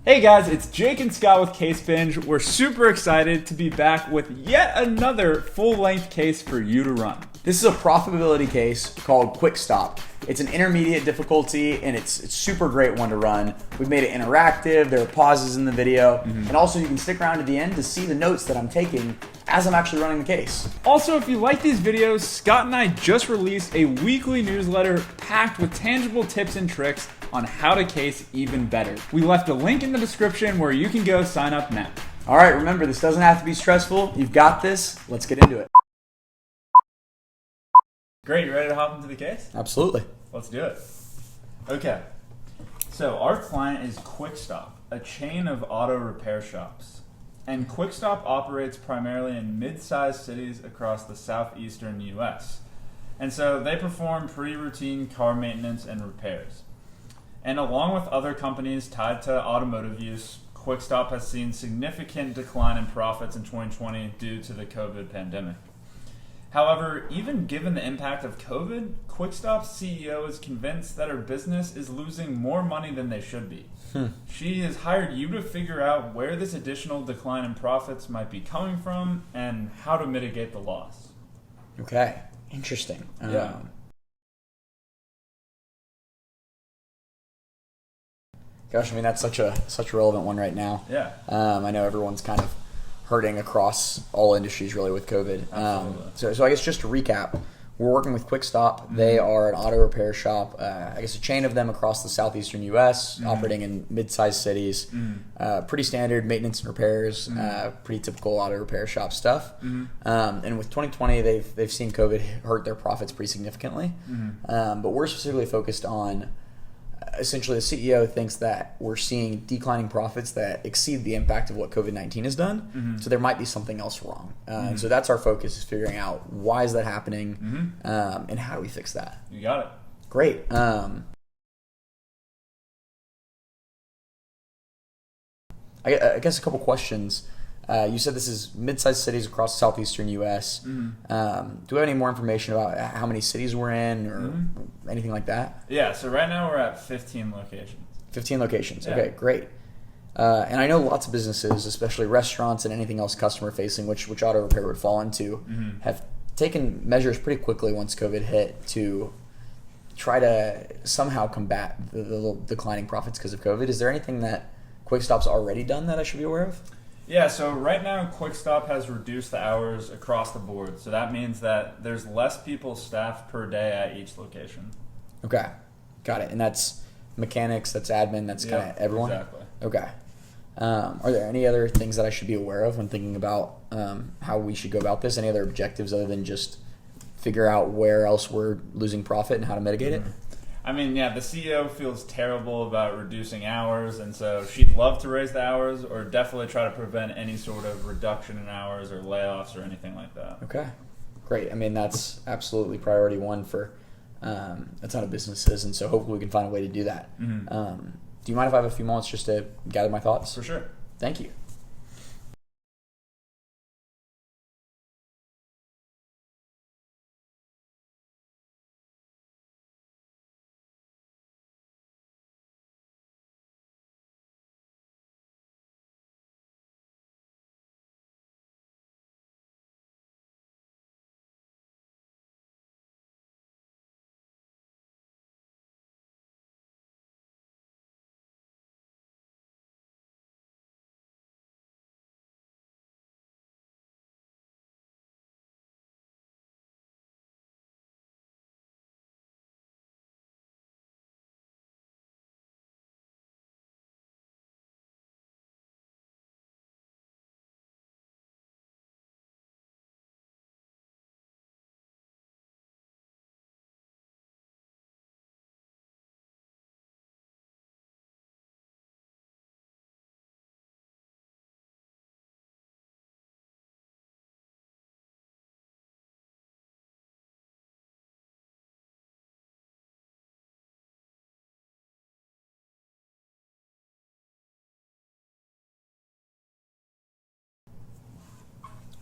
Hey guys, it's Jake and Scott with Case Binge. We're super excited to be back with yet another full-length case for you to run. This is a profitability case called Quick Stop. It's an intermediate difficulty and it's a super great one to run. We've made it interactive, there are pauses in the video, and also you can stick around to the end to see the notes that I'm taking as I'm actually running the case. Also, if you like these videos, Scott and I just released a weekly newsletter packed with tangible tips and tricks on how to case even better. We left a link in the description where you can go sign up now. All right, remember, this doesn't have to be stressful. You've got this. Let's get into it. Great, you ready to hop into the case? Absolutely. Let's do it. Okay, so our client is Quick Stop, a chain of auto repair shops. And Quick Stop operates primarily in mid-sized cities across the southeastern US. And so they perform pretty routine car maintenance and repairs. And along with other companies tied to automotive use, Quick Stop has seen significant decline in profits in 2020 due to the COVID pandemic. However, even given the impact of COVID, Quick Stop's CEO is convinced that her business is losing more money than they should be. She has hired you to figure out where this additional decline in profits might be coming from and how to mitigate the loss. Okay, interesting. Yeah. Gosh, I mean, that's such a relevant one right now. Yeah. I know everyone's kind of hurting across all industries really with COVID. So I guess just to recap, we're working with Quick Stop. Mm-hmm. They are an auto repair shop, I guess a chain of them across the southeastern U.S., operating in mid-sized cities. Pretty standard maintenance and repairs, pretty typical auto repair shop stuff. And with 2020, they've seen COVID hurt their profits pretty significantly. But we're specifically focused on essentially the CEO thinks that we're seeing declining profits that exceed the impact of what COVID-19 has done. So there might be something else wrong. And so that's our focus, is figuring out why is that happening and how do we fix that. You got it. Great. I guess a couple questions. You said this is mid-sized cities across the southeastern U.S. Do we have any more information about how many cities we're in or anything like that? Yeah, so right now we're at 15 locations. 15 locations. Yeah. Okay, great. And I know lots of businesses, especially restaurants and anything else customer-facing, which auto repair would fall into, have taken measures pretty quickly once COVID hit to try to somehow combat the declining profits because of COVID. Is there anything that Quick Stop's already done that I should be aware of? Yeah, so right now Quick Stop has reduced the hours across the board. So that means that there's less people staffed per day at each location. Okay, got it. And that's mechanics, that's admin, that's kind of everyone? Exactly. Okay. Are there any other things that I should be aware of when thinking about how we should go about this? Any other objectives other than just figure out where else we're losing profit and how to mitigate it? I mean, yeah, the CEO feels terrible about reducing hours, and so she'd love to raise the hours or definitely try to prevent any sort of reduction in hours or layoffs or anything like that. Okay, great. I mean, that's absolutely priority one for a ton of businesses, and so hopefully we can find a way to do that. Do you mind if I have a few moments just to gather my thoughts? For sure. Thank you.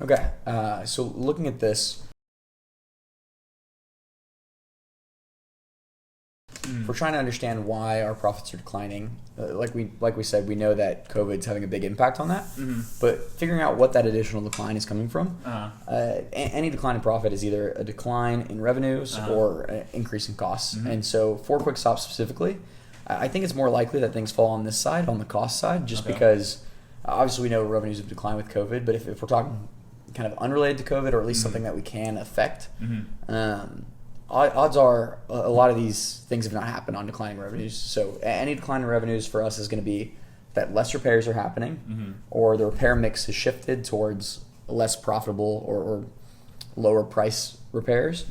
Okay, so looking at this, if we're trying to understand why our profits are declining, like we said, we know that COVID's having a big impact on that. But figuring out what that additional decline is coming from, any decline in profit is either a decline in revenues or an increase in costs. And so for Quick Stop specifically, I think it's more likely that things fall on this side, on the cost side, just because obviously we know revenues have declined with COVID. But if we're talking kind of unrelated to COVID, or at least something that we can affect, odds are a lot of these things have not happened on declining revenues. So any decline in revenues for us is going to be that less repairs are happening, or the repair mix has shifted towards less profitable or lower price repairs,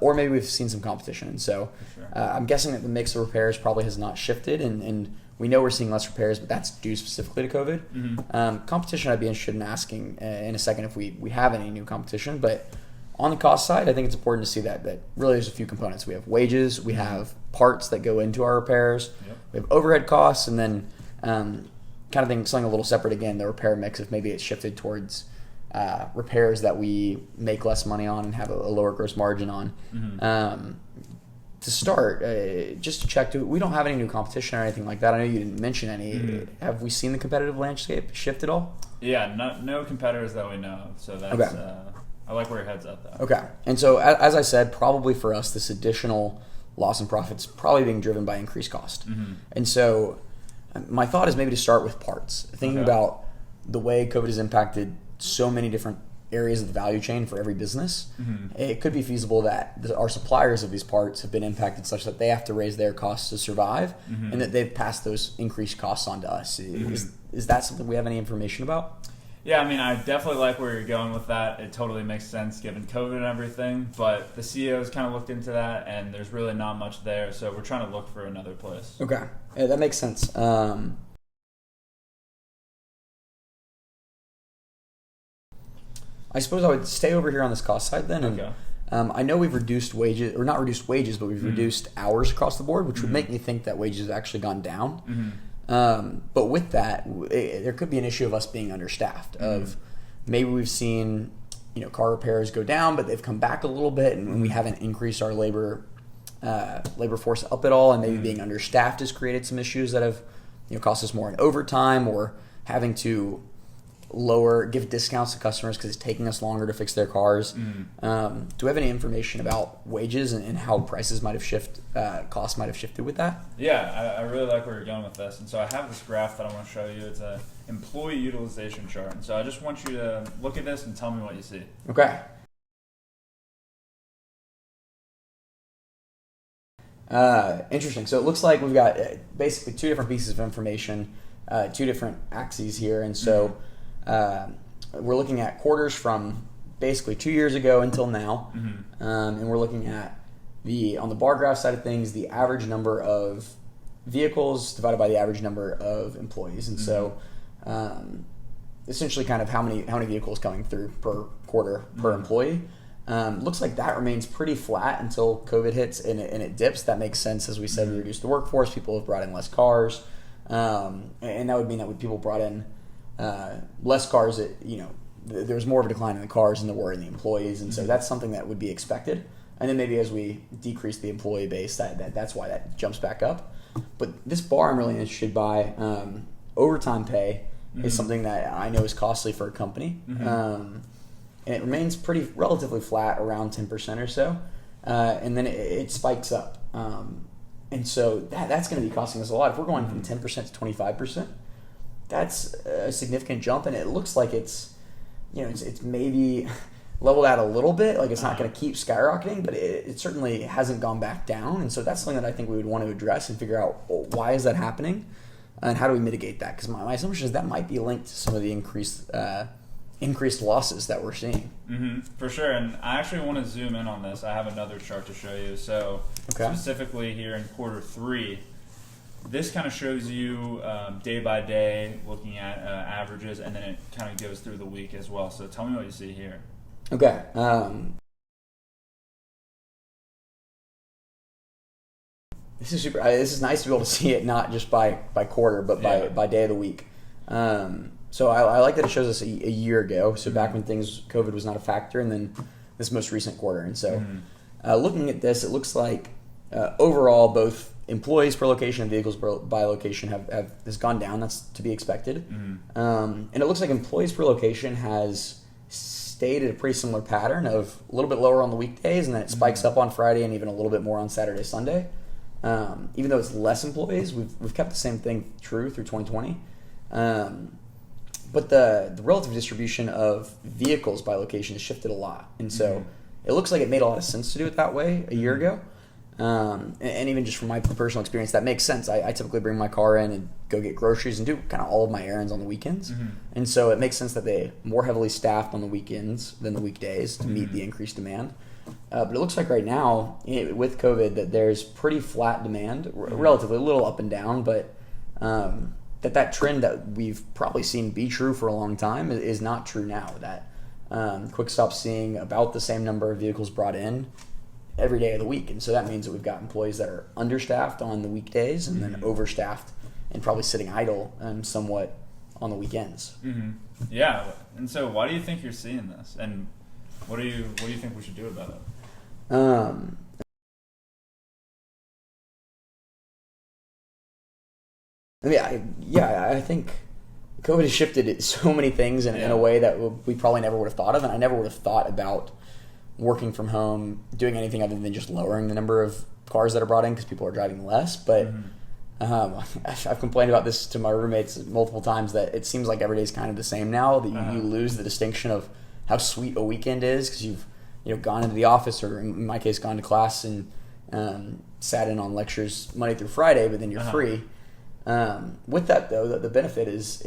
or maybe we've seen some competition. And so I'm guessing that the mix of repairs probably has not shifted, and we know we're seeing less repairs, but that's due specifically to COVID. Competition, I'd be interested in asking in a second if we have any new competition. But on the cost side, I think it's important to see that really there's a few components. We have wages, we have parts that go into our repairs, we have overhead costs, and then kind of thing, something a little separate again, the repair mix, if maybe it's shifted towards repairs that we make less money on and have a lower gross margin on. To start, just to check, we don't have any new competition or anything like that. I know you didn't mention any. Have we seen the competitive landscape shift at all? Yeah, no competitors that we know of. So that's I like where your head's at, though. Okay. And so, as I said, probably for us, this additional loss in profits probably being driven by increased cost. And so my thought is maybe to start with parts, thinking about the way COVID has impacted so many different areas of the value chain for every business. It could be feasible that our suppliers of these parts have been impacted such that they have to raise their costs to survive, and that they've passed those increased costs on to us. Is that something we have any information about? Yeah, I mean, I definitely like where you're going with that. It totally makes sense given COVID and everything, but the CEO's kind of looked into that, and there's really not much there, so we're trying to look for another place. Okay. Yeah, that makes sense. I suppose I would stay over here on this cost side then. And, I know we've reduced wages, or not reduced wages, but we've reduced hours across the board, which would make me think that wages have actually gone down. But with that, there could be an issue of us being understaffed. Of maybe we've seen car repairs go down, but they've come back a little bit, and we haven't increased our labor force up at all, and maybe being understaffed has created some issues that have cost us more in overtime, or having to give discounts to customers because it's taking us longer to fix their cars. Do we have any information about wages and how prices might have shifted, costs might have shifted with that? Yeah, I really like where you're going with this. And so I have this graph that I want to show you. It's an employee utilization chart. And so I just want you to look at this and tell me what you see. Okay. Interesting. So it looks like we've got basically two different pieces of information, two different axes here. And so we're looking at quarters from basically 2 years ago until now, and we're looking at on the bar graph side of things, the average number of vehicles divided by the average number of employees, and so essentially kind of how many vehicles coming through per quarter per employee. Looks like that remains pretty flat until COVID hits and it dips. That makes sense. As we said, we reduced the workforce. People have brought in less cars, and that would mean that when people brought in less cars, there's more of a decline in the cars than there were in the employees, and so that's something that would be expected. And then maybe as we decrease the employee base, that's why that jumps back up. But this bar I'm really interested by. Overtime pay is something that I know is costly for a company, and it remains relatively flat, around 10% or so, and then it spikes up, and so that's going to be costing us a lot. If we're going from 10% to 25%. That's a significant jump, and it looks like it's maybe leveled out a little bit. Like it's not going to keep skyrocketing, but it certainly hasn't gone back down. And so that's something that I think we would want to address and figure out why is that happening, and how do we mitigate that? Because my assumption is that might be linked to some of the increased losses that we're seeing. For sure, and I actually want to zoom in on this. I have another chart to show you. So specifically here in quarter 3. This kind of shows you day by day, looking at averages, and then it kind of goes through the week as well. So tell me what you see here. Okay. This is super. This is nice to be able to see it not just by quarter, but by day of the week. So I like that it shows us a year ago. So back when COVID was not a factor, and then this most recent quarter. And so looking at this, it looks like overall, both employees per location and vehicles by location has gone down. That's to be expected. And it looks like employees per location has stayed at a pretty similar pattern of a little bit lower on the weekdays, and then it spikes up on Friday and even a little bit more on Saturday, Sunday. Even though it's less employees, we've kept the same thing true through 2020. But the relative distribution of vehicles by location has shifted a lot. And so it looks like it made a lot of sense to do it that way a year ago. And even just from my personal experience, that makes sense. I typically bring my car in and go get groceries and do kind of all of my errands on the weekends. And so it makes sense that they more heavily staffed on the weekends than the weekdays to meet the increased demand. But it looks like right now, with COVID, that there's pretty flat demand, relatively a little up and down, but that trend that we've probably seen be true for a long time is not true now. That Quickstop's seeing about the same number of vehicles brought in every day of the week. And so that means that we've got employees that are understaffed on the weekdays and then overstaffed and probably sitting idle somewhat on the weekends. Yeah. And so why do you think you're seeing this? And what do you think we should do about it? I think COVID has shifted so many things in a way that we probably never would have thought of. And I never would have thought about working from home, doing anything other than just lowering the number of cars that are brought in because people are driving less. But I've complained about this to my roommates multiple times that it seems like every day is kind of the same now, that you lose the distinction of how sweet a weekend is because you've gone into the office, or in my case gone to class and sat in on lectures Monday through Friday, but then you're free. With that though, the benefit is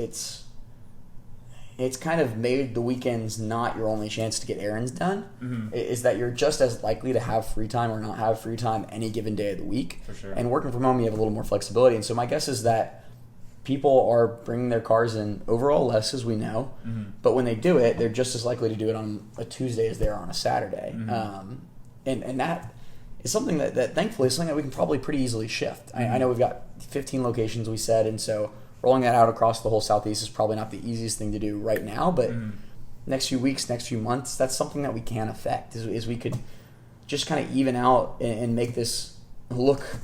it's kind of made the weekends not your only chance to get errands done. Is that you're just as likely to have free time or not have free time any given day of the week. For sure. And working from home, you have a little more flexibility. And so my guess is that people are bringing their cars in overall less, as we know. But when they do it, they're just as likely to do it on a Tuesday as they are on a Saturday. And that is something that thankfully is something that we can probably pretty easily shift. I know we've got 15 locations, we said, and so rolling that out across the whole Southeast is probably not the easiest thing to do right now, but next few weeks, next few months, that's something that we can affect, is we could just kind of even out and make this look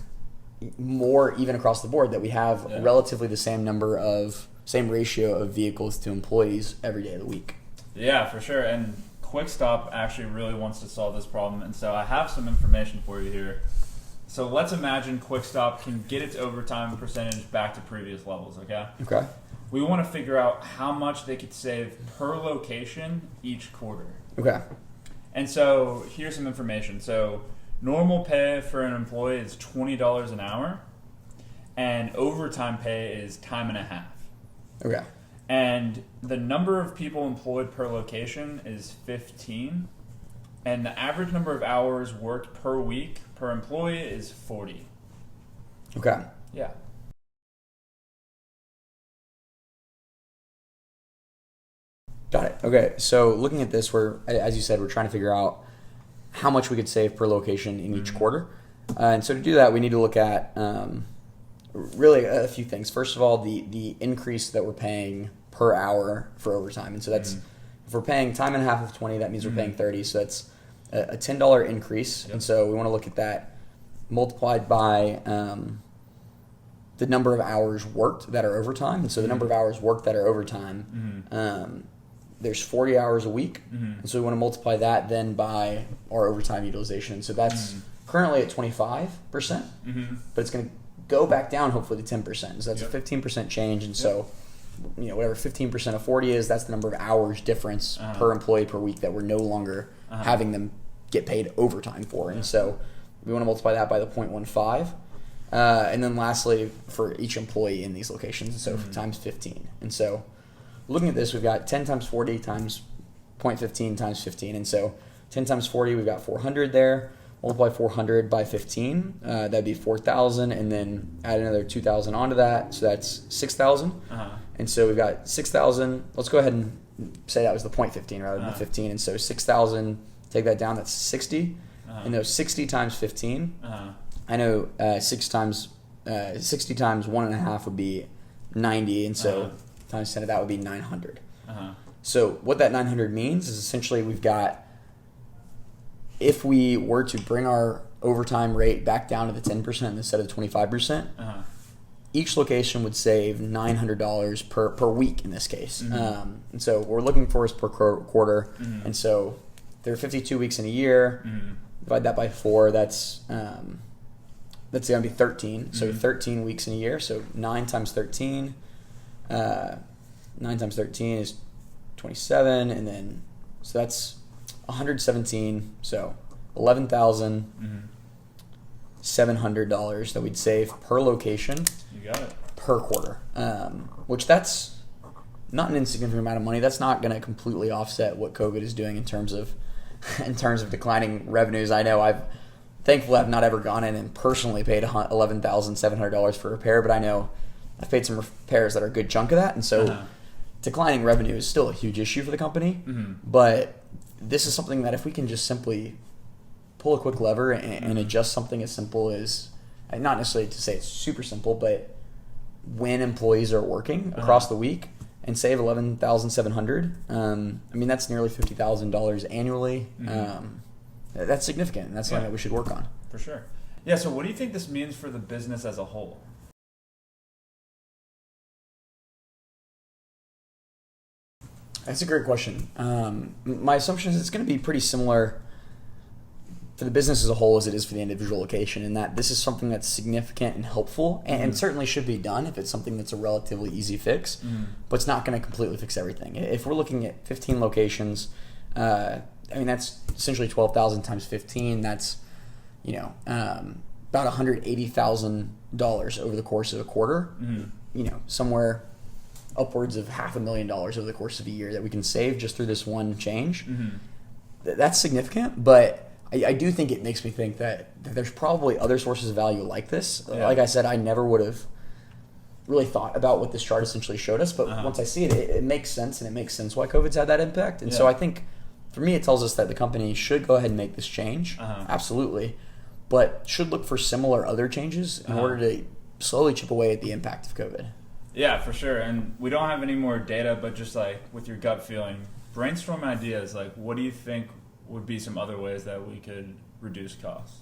more even across the board, that we have relatively the same ratio of vehicles to employees every day of the week. Yeah, for sure. And Quickstop actually really wants to solve this problem, and so I have some information for you here. So let's imagine Quickstop can get its overtime percentage back to previous levels, okay? Okay. We want to figure out how much they could save per location each quarter. Okay. And so here's some information. So normal pay for an employee is $20 an hour, and overtime pay is time and a half. Okay. And the number of people employed per location is 15, and the average number of hours worked per week per employee is 40. Okay. Yeah. Got it. Okay. So looking at this, as you said, we're trying to figure out how much we could save per location in each quarter. And so to do that, we need to look at really a few things. First of all, the increase that we're paying per hour for overtime. And so that's, if we're paying time and a half of 20, that means we're paying 30. So that's a $10 increase. And so we want to look at that multiplied by the number of hours worked that are overtime. And so the number of hours worked that are overtime, there's 40 hours a week. And so we want to multiply that then by our overtime utilization. So that's currently at 25%, but it's going to go back down hopefully to 10%. So that's a 15% change. And so, whatever 15% of 40 is, that's the number of hours difference per employee per week that we're no longer having them get paid overtime for. And so we want to multiply that by the 0.15. And then lastly, for each employee in these locations, so times 15. And so looking at this, we've got 10 times 40 times 0.15 times 15. And so 10 times 40, we've got 400 there. Multiply 400 by 15, that'd be 4,000, and then add another 2,000 onto that, so that's 6,000. And so we've got 6,000. Let's go ahead and say that was the 0.15 rather than the 15. And so 6,000, take that down, that's 60. And those 60 times 15, I know 60 times 1.5 would be 90, and so times 10 of that would be 900. So what that 900 means is essentially we've got, if we were to bring our overtime rate back down to the 10% instead of the 25%, each location would save $900 per week in this case. And so what we're looking for is per quarter. And so there are 52 weeks in a year. Divide that by 4. That's going to be 13. So 13 weeks in a year. So 9 times 13. 9 times 13 is 27. And then, so that's 117. So $11,700 that we'd save per location. You got it. Per quarter, which that's not an insignificant amount of money. That's not going to completely offset what COVID is doing in terms of declining revenues. I know thankfully I've not ever gone in and personally paid $11,700 for repair, but I know I've paid some repairs that are a good chunk of that, and so declining revenue is still a huge issue for the company. But this is something that if we can just simply pull a quick lever and adjust something as simple as, not necessarily to say it's super simple, but when employees are working across the week and save $11,700, I mean, that's nearly $50,000 annually. That's significant, and that's something that we should work on. For sure. Yeah, so what do you think this means for the business as a whole? That's a great question. My assumption is it's going to be pretty similar for the business as a whole as it is for the individual location, in that this is something that's significant and helpful and certainly should be done if it's something that's a relatively easy fix, but it's not going to completely fix everything. If we're looking at 15 locations, I mean, that's essentially 12,000 times 15. That's, about $180,000 over the course of a quarter, somewhere upwards of $500,000 over the course of a year that we can save just through this one change. That's significant, but I do think it makes me think that there's probably other sources of value like this. Like I said, I never would have really thought about what this chart essentially showed us, but once I see it, it makes sense, and it makes sense why COVID's had that impact. And so I think, for me, it tells us that the company should go ahead and make this change, absolutely, but should look for similar other changes in order to slowly chip away at the impact of COVID. Yeah, for sure. And we don't have any more data, but just like with your gut feeling, brainstorm ideas. Like, what do you think would be some other ways that we could reduce costs?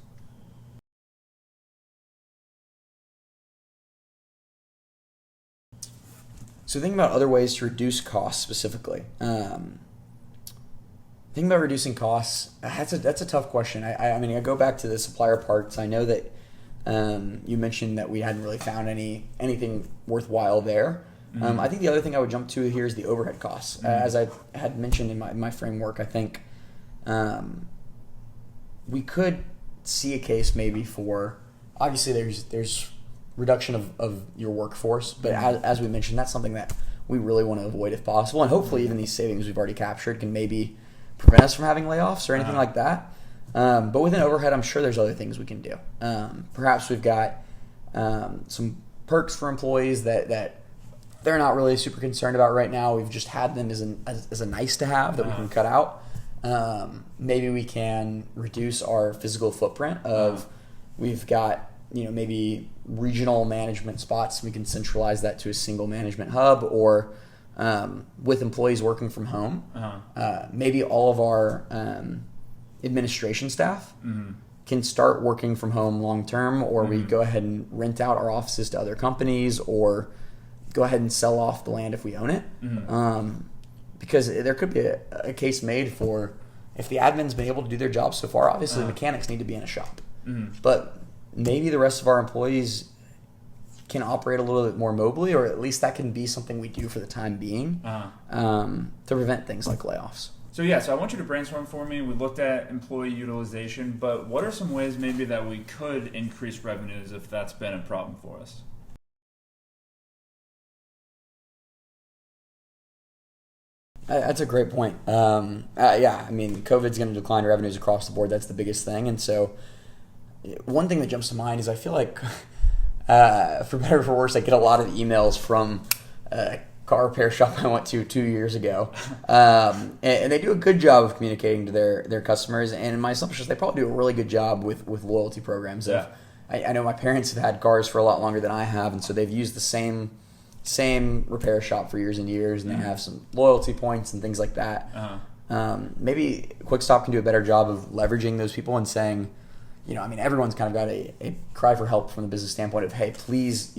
So thinking about other ways to reduce costs specifically. Thinking about reducing costs, that's a tough question. I mean, I go back to the supplier parts. I know that you mentioned that we hadn't really found anything worthwhile there. I think the other thing I would jump to here is the overhead costs. As I had mentioned in my framework, I think we could see a case maybe for, obviously there's reduction of your workforce, but as we mentioned, that's something that we really want to avoid if possible, and hopefully even these savings we've already captured can maybe prevent us from having layoffs or anything like that. But within overhead, I'm sure there's other things we can do. Perhaps we've got some perks for employees that they're not really super concerned about right now. We've just had them as a nice to have that we can cut out. Maybe we can reduce our physical footprint of, we've got, maybe regional management spots. We can centralize that to a single management hub, or with employees working from home. Maybe all of our administration staff can start working from home long term, or we go ahead and rent out our offices to other companies, or go ahead and sell off the land if we own it. Because there could be a case made for, if the admin's been able to do their job so far, obviously the mechanics need to be in a shop. But maybe the rest of our employees can operate a little bit more mobily, or at least that can be something we do for the time being to prevent things like layoffs. So I want you to brainstorm for me. We looked at employee utilization, but what are some ways maybe that we could increase revenues if that's been a problem for us? That's a great point. I mean, COVID's going to decline revenues across the board. That's the biggest thing. And so one thing that jumps to mind is I feel like, for better or for worse, I get a lot of emails from a car repair shop I went to 2 years ago. And they do a good job of communicating to their customers. And my assumption is they probably do a really good job with loyalty programs. I know my parents have had cars for a lot longer than I have, and so they've used the same repair shop for years and years, and they have some loyalty points and things like that. Maybe Quick Stop can do a better job of leveraging those people and saying, everyone's kind of got a cry for help from the business standpoint of, hey, please,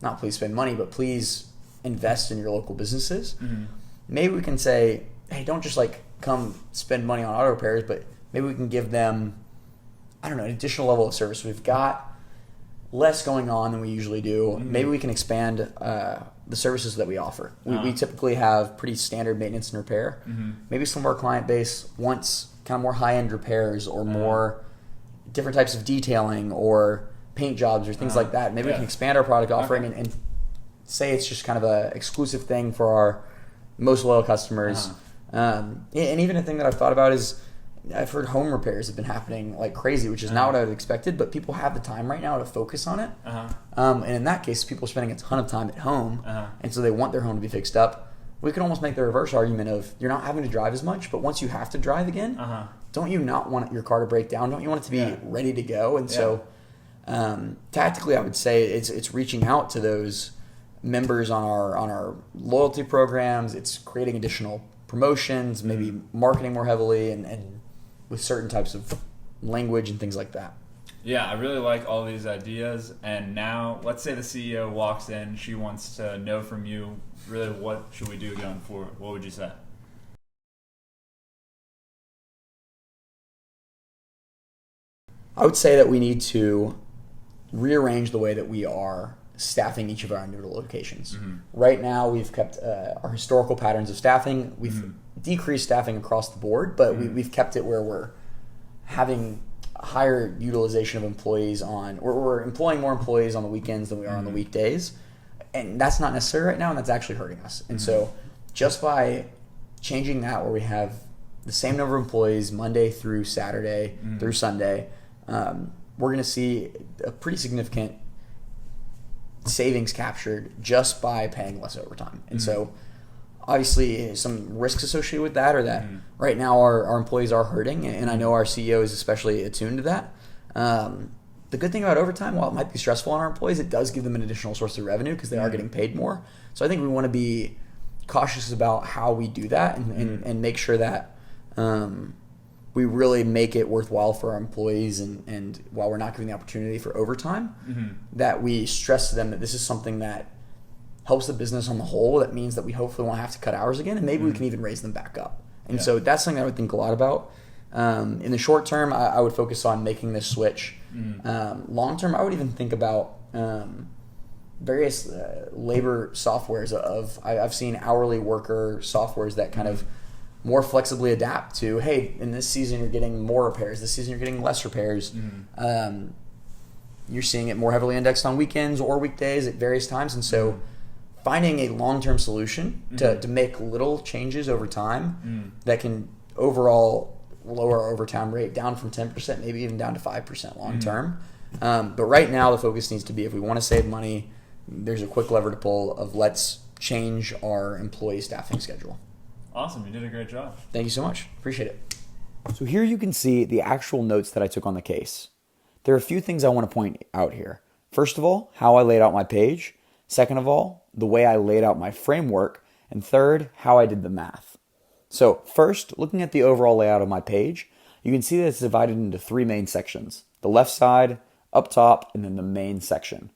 not please spend money, but please invest in your local businesses. Mm-hmm. Maybe we can say, hey, don't just come spend money on auto repairs, but maybe we can give them, an additional level of service. We've got less going on than we usually do. Mm-hmm. Maybe we can expand the services that we offer. We typically have pretty standard maintenance and repair. Mm-hmm. Maybe some of our client base wants kind of more high-end repairs or more different types of detailing or paint jobs or things like that. Maybe we can expand our product offering and say it's just kind of a exclusive thing for our most loyal customers. And even a thing that I've thought about is I've heard home repairs have been happening like crazy, which is not what I would have expected, but people have the time right now to focus on it. And in that case, people are spending a ton of time at home, and so they want their home to be fixed up. We could almost make the reverse argument of you're not having to drive as much, but once you have to drive again, don't you not want your car to break down? Don't you want it to be ready to go? And so tactically, I would say it's reaching out to those members on our loyalty programs. It's creating additional promotions, maybe marketing more heavily, and with certain types of language and things like that. Yeah, I really like all these ideas. And now, let's say the CEO walks in, she wants to know from you, really, what should we do going forward? What would you say? I would say that we need to rearrange the way that we are staffing each of our individual locations. Right now, we've kept our historical patterns of staffing. We've decreased staffing across the board, but we've kept it where we're having higher utilization of employees we're employing more employees on the weekends than we are on the weekdays. And that's not necessary right now, and that's actually hurting us. And so just by changing that, where we have the same number of employees Monday through Saturday through Sunday, we're going to see a pretty significant savings captured just by paying less overtime. And so obviously some risks associated with that are that right now our employees are hurting, and I know our CEO is especially attuned to that. The good thing about overtime, while it might be stressful on our employees, it does give them an additional source of revenue because they are getting paid more. So I think we want to be cautious about how we do that and make sure that we really make it worthwhile for our employees, and while we're not giving the opportunity for overtime, that we stress to them that this is something that helps the business on the whole. That means that we hopefully won't have to cut hours again, and maybe we can even raise them back up. And so that's something that I would think a lot about. In the short term, I would focus on making this switch. Long term, I would even think about various labor softwares. I've seen hourly worker softwares that kind of more flexibly adapt to, hey, in this season you're getting more repairs, this season you're getting less repairs. You're seeing it more heavily indexed on weekends or weekdays at various times. And so finding a long-term solution to make little changes over time that can overall lower our overtime rate down from 10%, maybe even down to 5% long term. But right now the focus needs to be, if we want to save money, there's a quick lever to pull of let's change our employee staffing schedule. Awesome. You did a great job. Thank you so much. Appreciate it. So here you can see the actual notes that I took on the case. There are a few things I want to point out here. First of all, how I laid out my page. Second of all, the way I laid out my framework. And third, how I did the math. So first, looking at the overall layout of my page, you can see that it's divided into three main sections. The left side, up top, and then the main section.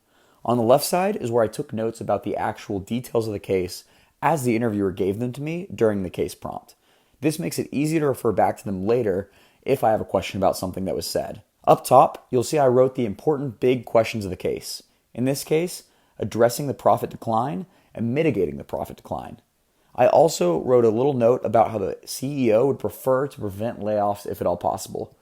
On the left side is where I took notes about the actual details of the case as the interviewer gave them to me during the case prompt. This makes it easy to refer back to them later if I have a question about something that was said. Up top, you'll see I wrote the important big questions of the case. In this case, addressing the profit decline and mitigating the profit decline. I also wrote a little note about how the CEO would prefer to prevent layoffs if at all possible.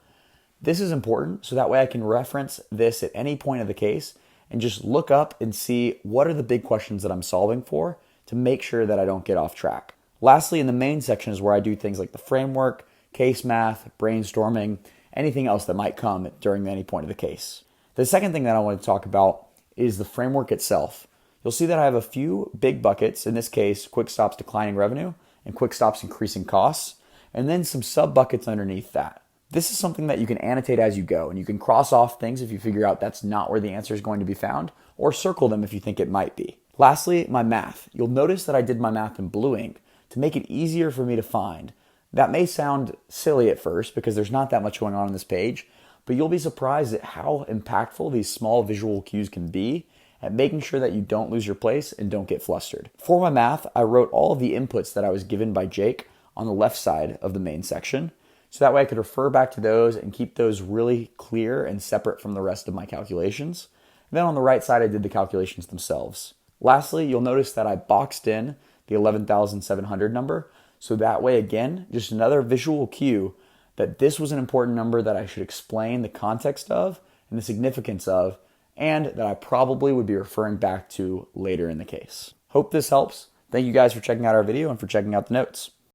This is important so that way I can reference this at any point of the case and just look up and see what are the big questions that I'm solving for to make sure that I don't get off track. Lastly, in the main section is where I do things like the framework, case math, brainstorming, anything else that might come during any point of the case. The second thing that I want to talk about is the framework itself. You'll see that I have a few big buckets, in this case, quick stops declining revenue and quick stops increasing costs, and then some sub buckets underneath that. This is something that you can annotate as you go, and you can cross off things if you figure out that's not where the answer is going to be found, or circle them if you think it might be. Lastly, my math. You'll notice that I did my math in blue ink to make it easier for me to find. That may sound silly at first because there's not that much going on this page, but you'll be surprised at how impactful these small visual cues can be at making sure that you don't lose your place and don't get flustered. For my math, I wrote all of the inputs that I was given by Jake on the left side of the main section, so that way I could refer back to those and keep those really clear and separate from the rest of my calculations. And then on the right side, I did the calculations themselves. Lastly, you'll notice that I boxed in the 11,700 number, so that way, again, just another visual cue that this was an important number that I should explain the context of and the significance of, and that I probably would be referring back to later in the case. Hope this helps. Thank you guys for checking out our video and for checking out the notes.